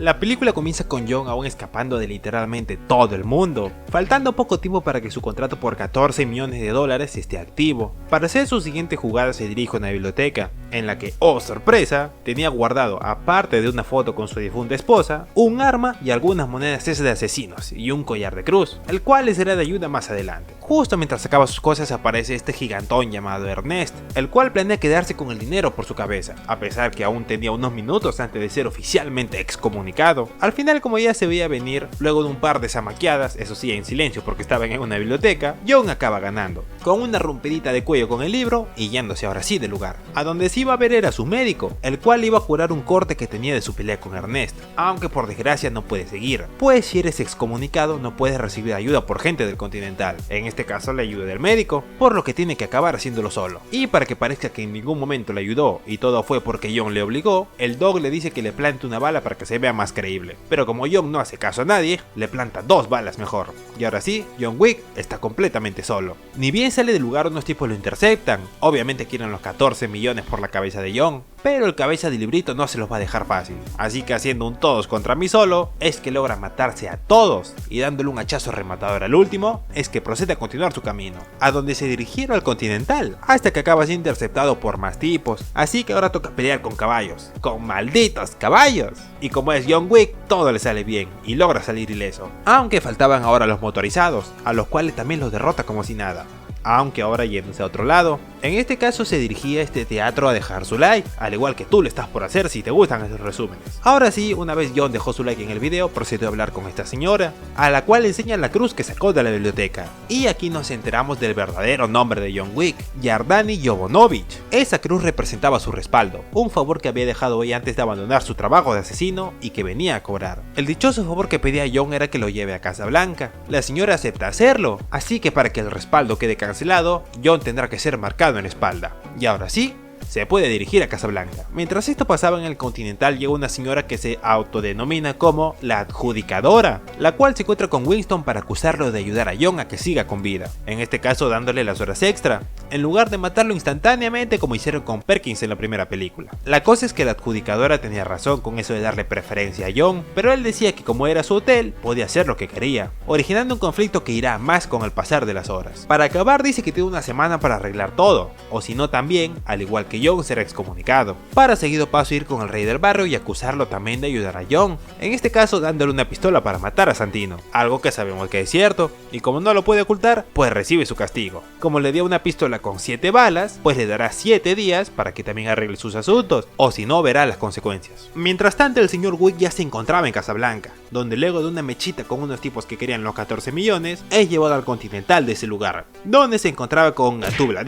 La película comienza con Jon aún escapando de literalmente todo el mundo, faltando poco tiempo para que su contrato por 14 millones de dólares esté activo. Para hacer su siguiente jugada se dirige a una biblioteca, en la que, oh sorpresa, tenía guardado, aparte de una foto con su difunta esposa, un arma y algunas monedas de asesinos y un collar de cruz, el cual le será de ayuda más adelante. Justo mientras sacaba sus cosas aparece este gigantón llamado Ernest, el cual planea quedarse con el dinero por su cabeza, a pesar que aún tenía unos minutos antes de ser oficialmente excomunicado. Al final, como ya se veía venir, luego de un par de zamaqueadas, eso sí en silencio porque estaban en una biblioteca, Jon acaba ganando, con una rompidita de cuello con el libro y yéndose ahora sí del lugar. A donde se iba a ver era su médico, el cual iba a curar un corte que tenía de su pelea con Ernest, aunque por desgracia no puede seguir, pues si eres excomunicado no puedes recibir ayuda por gente del Continental, en este caso la ayuda del médico, por lo que tiene que acabar haciéndolo solo. Y para que parezca que en ningún momento le ayudó y todo fue porque Jon le obligó, el Dog le dice que le plante una bala para que se vea más creíble, pero como Jon no hace caso a nadie, le planta 2 balas mejor, y ahora sí, John Wick está completamente solo. Ni bien sale del lugar unos tipos lo interceptan, obviamente quieren los 14 millones por la cabeza de Jon, pero el cabeza de librito no se los va a dejar fácil, así que haciendo un todos contra mí solo, es que logra matarse a todos, y dándole un hachazo rematador al último, es que procede a continuar su camino, a donde se dirigieron al Continental, hasta que acaba siendo interceptado por más tipos, así que ahora toca pelear con caballos, con malditos caballos, y como es John Wick, todo le sale bien, y logra salir ileso, aunque faltaban ahora los motorizados, a los cuales también los derrota como si nada. Aunque ahora yéndose a otro lado, en este caso se dirigía a este teatro a dejar su like, al igual que tú lo estás por hacer si te gustan esos resúmenes. Ahora sí, una vez Jon dejó su like en el video, procedió a hablar con esta señora, a la cual le enseña la cruz que sacó de la biblioteca. Y aquí nos enteramos del verdadero nombre de John Wick, Yardani Jovanovic. Esa cruz representaba su respaldo, un favor que había dejado hoy antes de abandonar su trabajo de asesino y que venía a cobrar. El dichoso favor que pedía Jon era que lo lleve a Casablanca. La señora acepta hacerlo, así que para que el respaldo quede cancelado, Jon tendrá que ser marcado en la espalda. Y ahora sí, se puede dirigir a Casablanca. Mientras esto pasaba en el Continental, llega una señora que se autodenomina como la adjudicadora, la cual se encuentra con Winston para acusarlo de ayudar a Jon a que siga con vida, en este caso dándole las horas extra, en lugar de matarlo instantáneamente como hicieron con Perkins en la primera película. La cosa es que la adjudicadora tenía razón con eso de darle preferencia a Jon, pero él decía que como era su hotel, podía hacer lo que quería, originando un conflicto que irá más con el pasar de las horas. Para acabar dice que tiene una semana para arreglar todo, o si no también, al igual que Jon, será excomunicado, para seguido paso ir con el rey del barrio y acusarlo también de ayudar a Jon, en este caso dándole una pistola para matar a Santino, algo que sabemos que es cierto, y como no lo puede ocultar, pues recibe su castigo. Como le dio una pistola con 7 balas, pues le dará 7 días para que también arregle sus asuntos, o si no verá las consecuencias. Mientras tanto el señor Wick ya se encontraba en Casablanca, donde luego de una mechita con unos tipos que querían los 14 millones, es llevado al Continental de ese lugar, donde se encontraba con Tubla,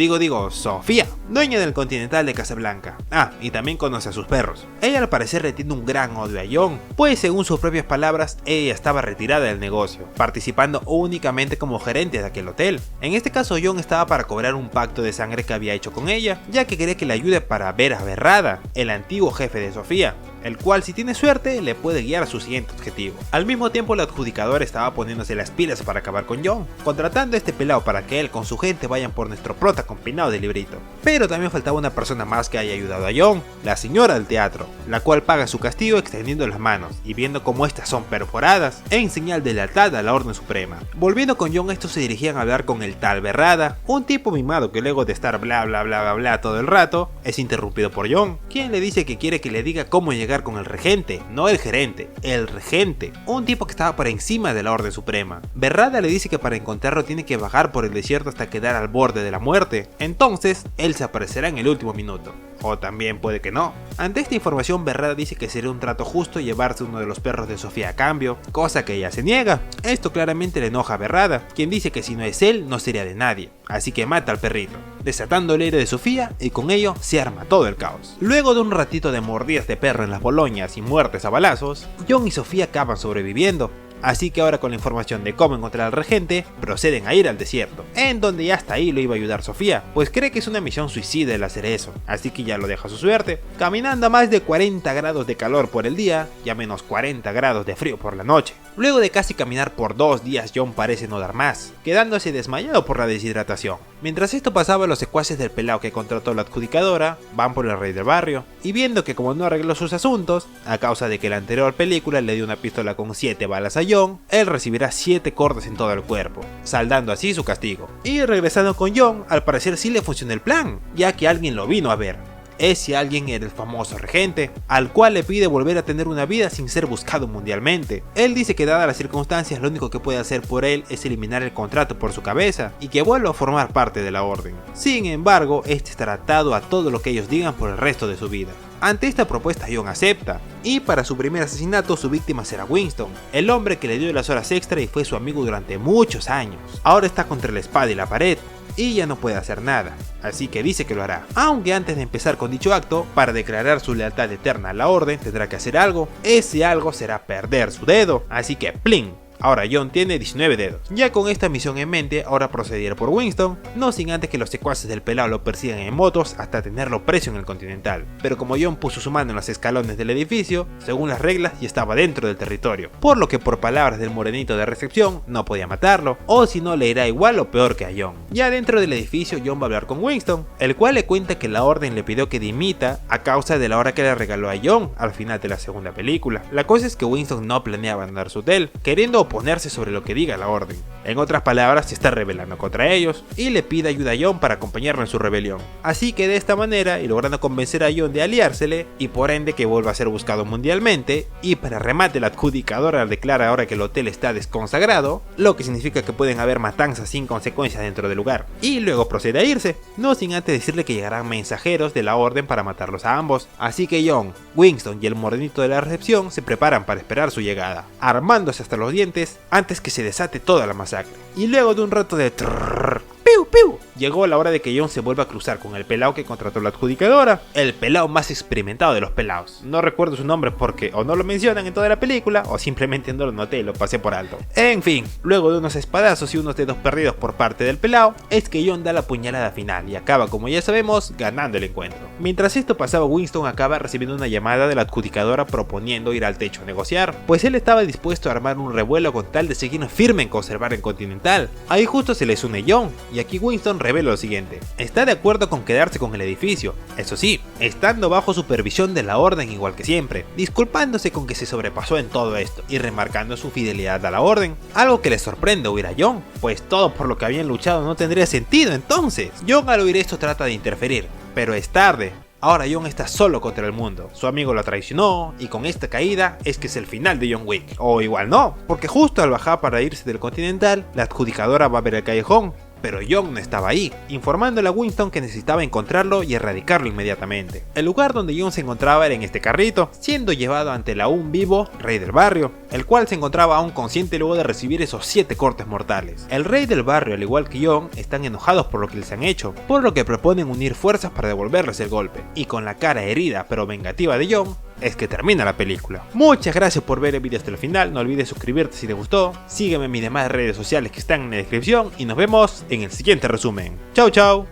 Sofía, dueña del Continental de Casablanca. Y también conoce a sus perros. Ella al parecer le tiene un gran odio a Jon, pues según sus propias palabras, ella estaba retirada del negocio, participando únicamente como gerente de aquel hotel. En este caso Jon estaba para cobrar un pacto de sangre que había hecho con ella, ya que quería que le ayude para ver a Berrada, el antiguo jefe de Sofía, el cual si tiene suerte le puede guiar a su siguiente objetivo. Al mismo tiempo la adjudicadora estaba poniéndose las pilas para acabar con Jon, contratando a este pelado para que él con su gente vayan por nuestro prota con peinado de librito. Pero también faltaba una persona más que haya ayudado a Jon, la señora del teatro, la cual paga su castigo extendiendo las manos y viendo cómo estas son perforadas en señal de lealtad a la orden suprema. Volviendo con Jon, estos se dirigían a hablar con el tal Berrada, un tipo mimado que luego de estar bla bla bla bla bla todo el rato, es interrumpido por Jon, quien le dice que quiere que le diga cómo llegar con el regente, no el gerente, el regente, un tipo que estaba por encima de la orden suprema. Berrada le dice que para encontrarlo tiene que bajar por el desierto hasta quedar al borde de la muerte, entonces él se aparecerá en el último minuto. O también puede que no. Ante esta información Berrada dice que sería un trato justo llevarse uno de los perros de Sofía a cambio, cosa que ella se niega. Esto claramente le enoja a Berrada, quien dice que si no es él no sería de nadie, así que mata al perrito, desatando el aire de Sofía y con ello se arma todo el caos. Luego de un ratito de mordidas de perro en las Boloñas y muertes a balazos, Jon y Sofía acaban sobreviviendo. Así que ahora con la información de cómo encontrar al regente, proceden a ir al desierto, en donde ya hasta ahí lo iba a ayudar Sofía, pues cree que es una misión suicida el hacer eso, así que ya lo deja a su suerte, caminando a más de 40 grados de calor por el día y a menos 40 grados de frío por la noche. Luego de casi caminar por 2 días, Jon parece no dar más, quedándose desmayado por la deshidratación. Mientras esto pasaba, los secuaces del pelao que contrató la adjudicadora van por el rey del barrio, y viendo que como no arregló sus asuntos, a causa de que la anterior película le dio una pistola con 7 balas a John, él recibirá 7 cortes en todo el cuerpo, saldando así su castigo. Y regresando con John, al parecer sí le funciona el plan, ya que alguien lo vino a ver. Ese alguien era el famoso regente, al cual le pide volver a tener una vida sin ser buscado mundialmente. Él dice que dadas las circunstancias lo único que puede hacer por él es eliminar el contrato por su cabeza y que vuelva a formar parte de la orden. Sin embargo, este estará atado a todo lo que ellos digan por el resto de su vida. Ante esta propuesta John acepta, y para su primer asesinato su víctima será Winston, el hombre que le dio las horas extra y fue su amigo durante muchos años. Ahora está contra la espada y la pared, y ya no puede hacer nada, así que dice que lo hará. Aunque antes de empezar con dicho acto, para declarar su lealtad eterna a la orden tendrá que hacer algo. Ese algo será perder su dedo, así que ¡pling! Ahora John tiene 19 dedos. Ya con esta misión en mente, ahora procederá por Winston, no sin antes que los secuaces del pelao lo persigan en motos hasta tenerlo preso en el Continental. Pero como John puso su mano en los escalones del edificio, según las reglas ya estaba dentro del territorio, por lo que por palabras del morenito de recepción no podía matarlo, o si no le irá igual o peor que a John. Ya dentro del edificio John va a hablar con Winston, el cual le cuenta que la orden le pidió que dimita a causa de la hora que le regaló a John al final de la segunda película. La cosa es que Winston no planea abandonar su hotel, queriendo oponerse sobre lo que diga la orden. En otras palabras, se está rebelando contra ellos y le pide ayuda a John para acompañarlo en su rebelión. Así que de esta manera, y logrando convencer a John de aliársele, y por ende que vuelva a ser buscado mundialmente, y para remate la adjudicadora declara ahora que el hotel está desconsagrado, lo que significa que pueden haber matanzas sin consecuencias dentro del lugar, y luego procede a irse, no sin antes decirle que llegarán mensajeros de la orden para matarlos a ambos. Así que John, Winston y el morenito de la recepción se preparan para esperar su llegada, armándose hasta los dientes antes que se desate toda la masacre. Y luego de un rato de ¡piu, piu! Llegó la hora de que John se vuelva a cruzar con el pelao que contrató la adjudicadora, el pelao más experimentado de los pelaos. No recuerdo su nombre porque o no lo mencionan en toda la película o simplemente no lo noté y lo pasé por alto. En fin, luego de unos espadazos y unos dedos perdidos por parte del pelao, es que John da la puñalada final y acaba, como ya sabemos, ganando el encuentro. Mientras esto pasaba, Winston acaba recibiendo una llamada de la adjudicadora proponiendo ir al techo a negociar, pues él estaba dispuesto a armar un revuelo con tal de seguir firme en conservar el Continental. Ahí justo se les une John, y aquí Winston revela lo siguiente: está de acuerdo con quedarse con el edificio, eso sí, estando bajo supervisión de la orden igual que siempre, disculpándose con que se sobrepasó en todo esto y remarcando su fidelidad a la orden, algo que le sorprende oír a John, pues todo por lo que habían luchado no tendría sentido entonces. John al oír esto trata de interferir, pero es tarde. Ahora John está solo contra el mundo, su amigo lo traicionó y con esta caída es que es el final de John Wick. O igual no, porque justo al bajar para irse del Continental, la adjudicadora va a ver el callejón, pero John no estaba ahí, informándole a Winston que necesitaba encontrarlo y erradicarlo inmediatamente. El lugar donde John se encontraba era en este carrito, siendo llevado ante el aún vivo rey del barrio, el cual se encontraba aún consciente luego de recibir esos 7 cortes mortales. El rey del barrio, al igual que John, están enojados por lo que les han hecho, por lo que proponen unir fuerzas para devolverles el golpe, y con la cara herida pero vengativa de John, es que termina la película. Muchas gracias por ver el video hasta el final, no olvides suscribirte si te gustó, sígueme en mis demás redes sociales que están en la descripción y nos vemos en el siguiente resumen. Chau chau.